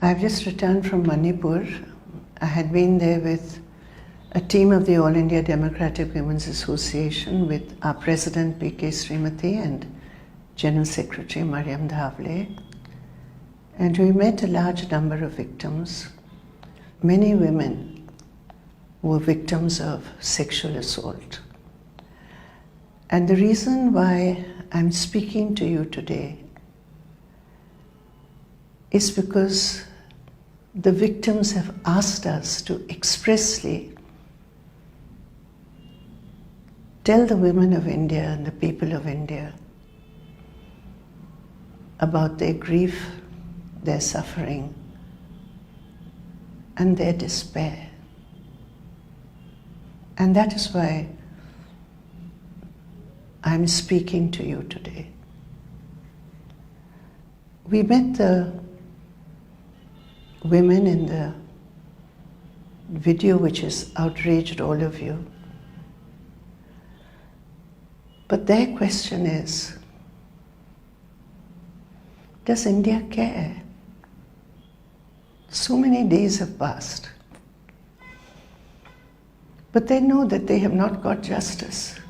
I've just returned from Manipur. I had been there with a team of the All India Democratic Women's Association with our President P.K. Srimati and General Secretary Mariam Dhavle. And we met a large number of victims, many women who were victims of sexual assault. And the reason why I'm speaking to you today is because the victims have asked us to expressly tell the women of India and the people of India about their grief, their suffering, and their despair. And that is why I'm speaking to you today. We met the women in the video which has outraged all of you. But their question is, does India care? So many days have passed. But they know that they have not got justice.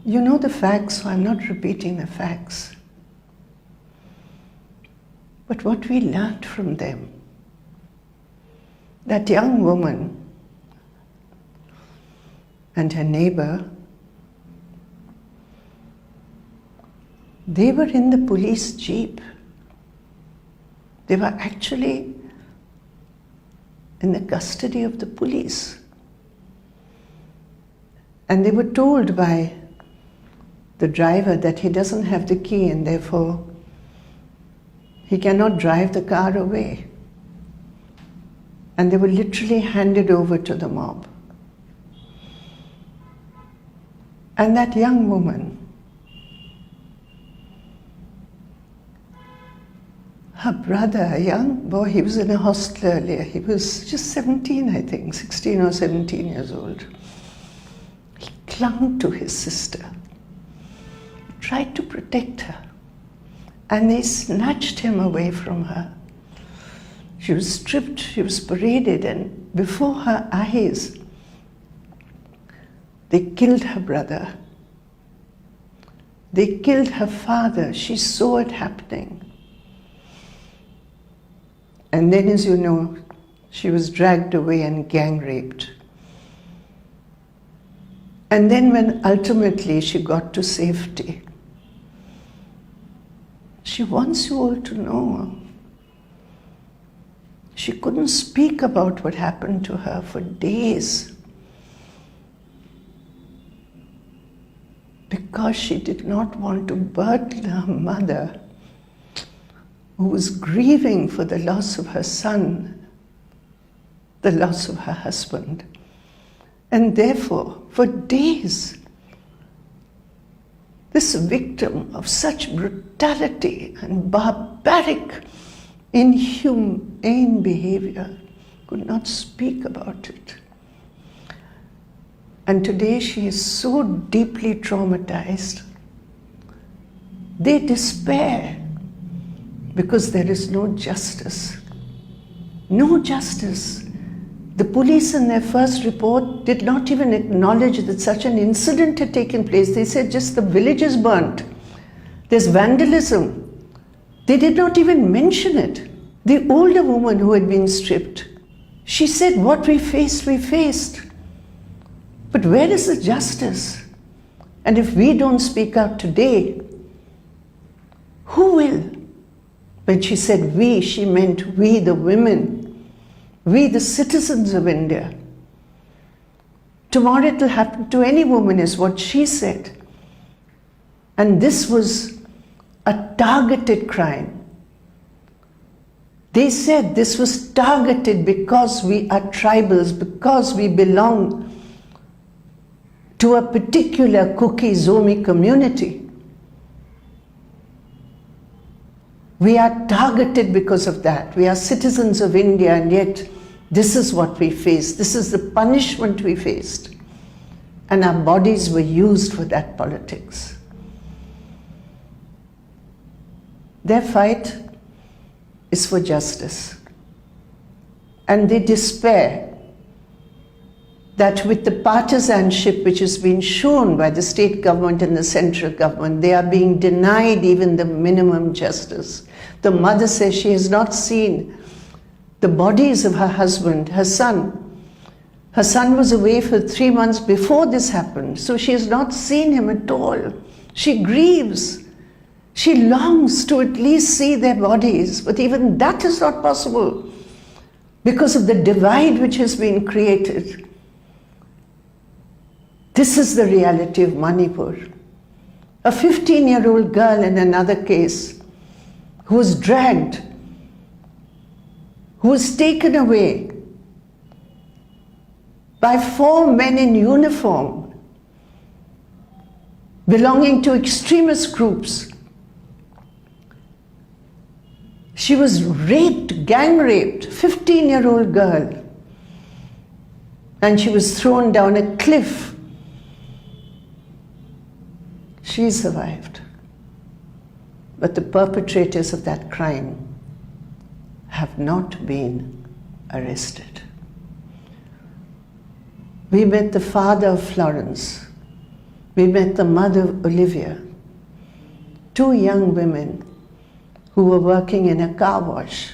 You know the facts, so I'm not repeating the facts. But what we learned from them, that young woman and her neighbor, they were in the police jeep. They were actually in the custody of the police. And they were told by the driver that he doesn't have the key and therefore he cannot drive the car away. And they were literally handed over to the mob. And that young woman, her brother, a young boy, he was in a hostel earlier. He was just 17, I think, 16 or 17 years old. He clung to his sister, tried to protect her. And they snatched him away from her. She was stripped, she was paraded, and before her eyes, they killed her brother. They killed her father. She saw it happening. And then, as you know, she was dragged away and gang raped. And then when ultimately she got to safety, she wants you all to know she couldn't speak about what happened to her for days because she did not want to burden her mother, who was grieving for the loss of her son, the loss of her husband. And therefore, for days, this victim of such brutality and barbaric, inhumane behavior could not speak about it. And today she is so deeply traumatized. They despair because there is no justice. No justice. The police in their first report did not even acknowledge that such an incident had taken place. They said just the village is burnt. There's vandalism. They did not even mention it. The older woman who had been stripped, she said, what we faced, we faced. But where is the justice? And if we don't speak out today, who will? When she said we, she meant we, the women. We, the citizens of India. Tomorrow it will happen to any woman, is what she said. And this was a targeted crime. They said this was targeted because we are tribals, because we belong to a particular Kuki Zomi community. We are targeted because of that. We are citizens of India, and yet this is what we faced. This is the punishment we faced. And our bodies were used for that politics. Their fight is for justice. And they despair that with the partisanship which has been shown by the state government and the central government, they are being denied even the minimum justice. The mother says she has not seen the bodies of her husband, her son. Her son was away for 3 months before this happened, so she has not seen him at all. She grieves. She longs to at least see their bodies, but even that is not possible because of the divide which has been created. This is the reality of Manipur. A 15-year-old girl in another case who was dragged, who was taken away by 4 men in uniform belonging to extremist groups. She was raped, gang raped, 15-year-old girl, and she was thrown down a cliff. She survived. But the perpetrators of that crime have not been arrested. We met the father of Florence. We met the mother of Olivia, 2 young women who were working in a car wash.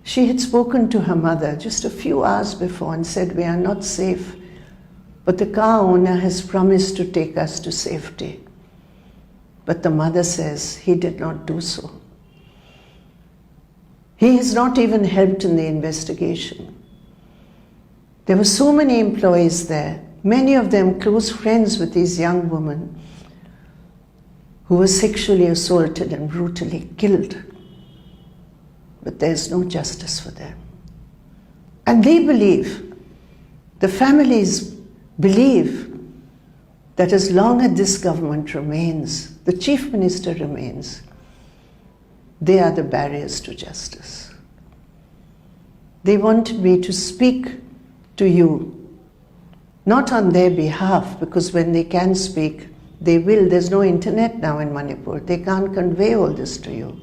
She had spoken to her mother just a few hours before and said, "We are not safe, but the car owner has promised to take us to safety." But the mother says he did not do so. He has not even helped in the investigation. There were so many employees there, many of them close friends with these young women who were sexually assaulted and brutally killed. But there's no justice for them. And they believe, the families believe, that as long as this government remains, the chief minister remains, they are the barriers to justice. They wanted me to speak to you, not on their behalf, because when they can speak, they will. There's no internet now in Manipur. They can't convey all this to you.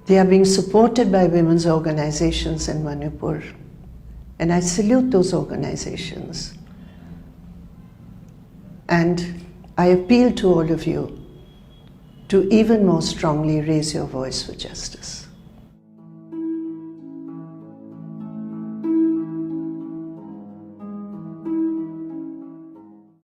They are being supported by women's organizations in Manipur, and I salute those organizations. And I appeal to all of you to even more strongly raise your voice for justice.